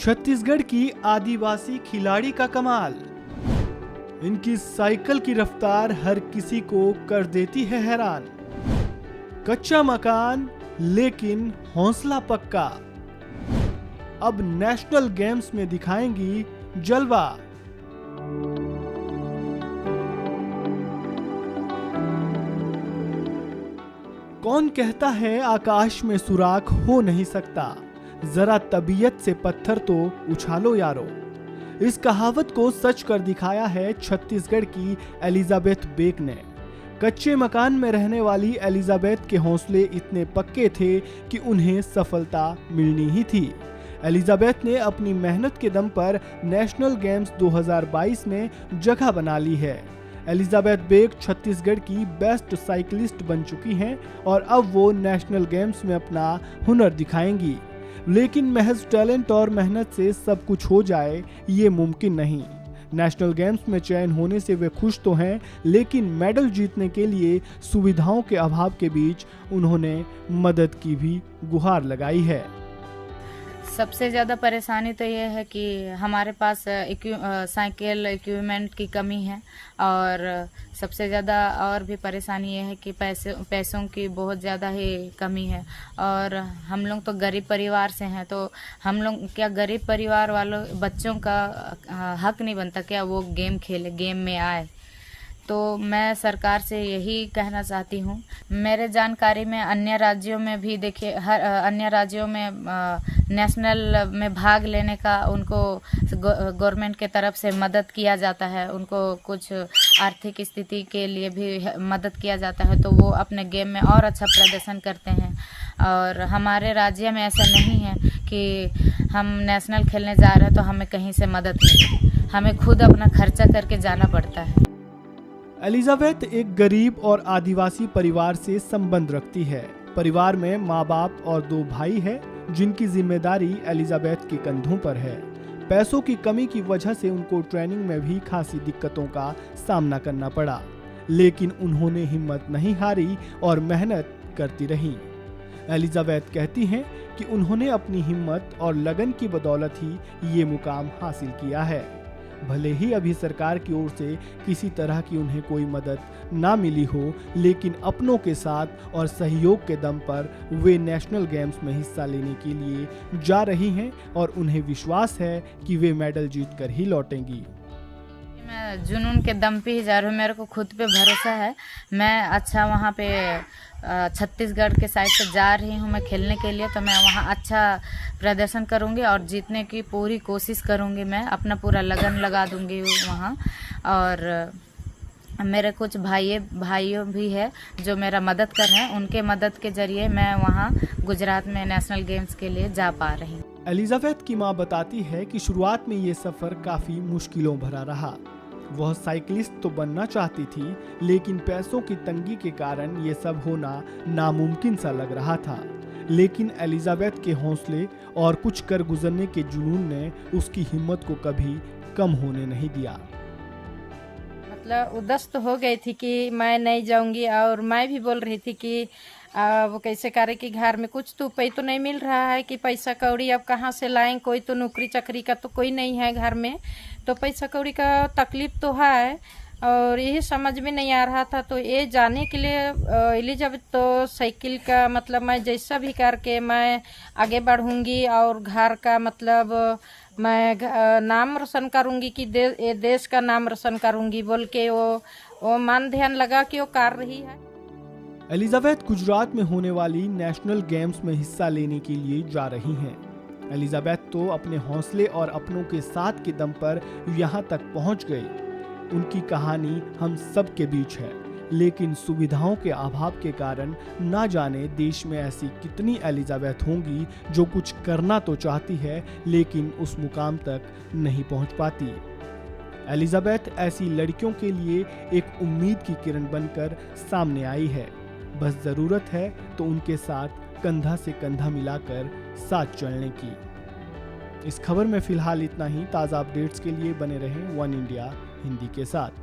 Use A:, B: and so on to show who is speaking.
A: छत्तीसगढ़ की आदिवासी खिलाड़ी का कमाल। इनकी साइकिल की रफ्तार हर किसी को कर देती है हैरान। कच्चा मकान लेकिन हौसला पक्का। अब नेशनल गेम्स में दिखाएंगी जलवा। कौन कहता है आकाश में सुराख हो नहीं सकता, जरा तबीयत से पत्थर तो उछालो यारो। इस कहावत को सच कर दिखाया है छत्तीसगढ़ की एलिजाबेथ बेक ने। कच्चे मकान में रहने वाली एलिजाबेथ के हौसले इतने पक्के थे कि उन्हें सफलता मिलनी ही थी। एलिजाबेथ ने अपनी मेहनत के दम पर नेशनल गेम्स 2022 में जगह बना ली है। एलिजाबेथ बेक छत्तीसगढ़ की बेस्ट साइकिलिस्ट बन चुकी हैं और अब वो नेशनल गेम्स में अपना हुनर दिखाएंगी। लेकिन महज टैलेंट और मेहनत से सब कुछ हो जाए ये मुमकिन नहीं। नेशनल गेम्स में चयन होने से वे खुश तो हैं, लेकिन मेडल जीतने के लिए सुविधाओं के अभाव के बीच उन्होंने मदद की भी गुहार लगाई है।
B: सबसे ज़्यादा परेशानी तो ये है कि हमारे पास साइकिल इक्विपमेंट की कमी है, और सबसे ज़्यादा और भी परेशानी ये है कि पैसों की बहुत ज़्यादा ही कमी है। और हम लोग तो गरीब परिवार से हैं, तो हम लोग क्या गरीब परिवार वालों बच्चों का हक नहीं बनता क्या वो गेम खेले, गेम में आए। तो मैं सरकार से यही कहना चाहती हूँ। मेरे जानकारी में अन्य राज्यों में भी देखिए, हर अन्य राज्यों में नेशनल में भाग लेने का उनको गवर्नमेंट के तरफ से मदद किया जाता है, उनको कुछ आर्थिक स्थिति के लिए भी मदद किया जाता है, तो वो अपने गेम में और अच्छा प्रदर्शन करते हैं। और हमारे राज्य में ऐसा नहीं है कि हम नेशनल खेलने जा रहे हैं तो हमें कहीं से मदद मिले, हमें खुद अपना खर्चा करके जाना पड़ता है।
A: एलिजाबेथ एक गरीब और आदिवासी परिवार से संबंध रखती है। परिवार में माँ बाप और 2 भाई है, जिनकी जिम्मेदारी एलिजाबेथ के कंधों पर है। पैसों की कमी की वजह से उनको ट्रेनिंग में भी खासी दिक्कतों का सामना करना पड़ा, लेकिन उन्होंने हिम्मत नहीं हारी और मेहनत करती रहीं। एलिजाबेथ कहती हैं कि उन्होंने अपनी हिम्मत और लगन की बदौलत ही ये मुकाम हासिल किया है। भले ही अभी सरकार की ओर से किसी तरह की उन्हें कोई मदद ना मिली हो, लेकिन अपनों के साथ और सहयोग के दम पर वे नेशनल गेम्स में हिस्सा लेने के लिए जा रही हैं और उन्हें विश्वास है कि वे मेडल जीतकर ही लौटेंगी।
B: मैं जुनून के दम पे ही जा रही हूँ, मेरे को खुद पे भरोसा है। मैं अच्छा वहाँ पे छत्तीसगढ़ के साइड से जा रही हूँ मैं खेलने के लिए, तो मैं वहाँ अच्छा प्रदर्शन करूँगी और जीतने की पूरी कोशिश करूँगी। मैं अपना पूरा लगन लगा दूँगी वहाँ। और मेरे कुछ भाइयों भी है जो मेरा मदद कर रहे हैं, उनके मदद के जरिए मैं वहाँ गुजरात में नेशनल गेम्स के लिए जा पा रही हूँ।
A: एलिजाबेथ की मां बताती है कि शुरुआत में ये सफर काफी मुश्किलों भरा रहा। वह साइकिलिस्ट तो बनना चाहती थी, लेकिन पैसों की तंगी के कारण ये सब होना नामुमकिन सा लग रहा था। लेकिन एलिजाबेथ के हौसले और कुछ कर गुजरने के जुनून ने उसकी हिम्मत को कभी कम होने नहीं दिया।
C: मतलब उदास तो हो गई थी कि मैं नहीं जाऊंगी, और मैं भी बोल रही थी कि वो कैसे करे कि घर में कुछ तो उपाय तो नहीं मिल रहा है कि पैसा कौड़ी अब कहाँ से लाएं, कोई तो नौकरी चाकरी का तो कोई नहीं है घर में, तो पैसा कौड़ी का तकलीफ तो है और यही समझ में नहीं आ रहा था। तो ये जाने के लिए एलिजाबेथ तो साइकिल का मतलब मैं जैसा भी करके मैं आगे बढ़ूंगी और घर का मतलब मैं नाम रोशन करूंगी कि देश का नाम रोशन करूंगी बोल के वो मन ध्यान लगा कि वो कर रही है।
A: एलिजाबेथ गुजरात में होने वाली नेशनल गेम्स में हिस्सा लेने के लिए जा रही हैं। एलिजाबेथ तो अपने हौसले और अपनों के साथ के दम पर यहाँ तक पहुँच गई। उनकी कहानी हम सब के बीच है, लेकिन सुविधाओं के अभाव के कारण ना जाने देश में ऐसी कितनी एलिजाबेथ होंगी जो कुछ करना तो चाहती है, लेकिन उस मुकाम तक नहीं पहुँच पाती। एलिजाबेथ ऐसी लड़कियों के लिए एक उम्मीद की किरण बनकर सामने आई है। बस जरूरत है तो उनके साथ कंधा से कंधा मिलाकर साथ चलने की। इस खबर में फिलहाल इतना ही। ताज़ा अपडेट्स के लिए बने रहें वन इंडिया हिंदी के साथ।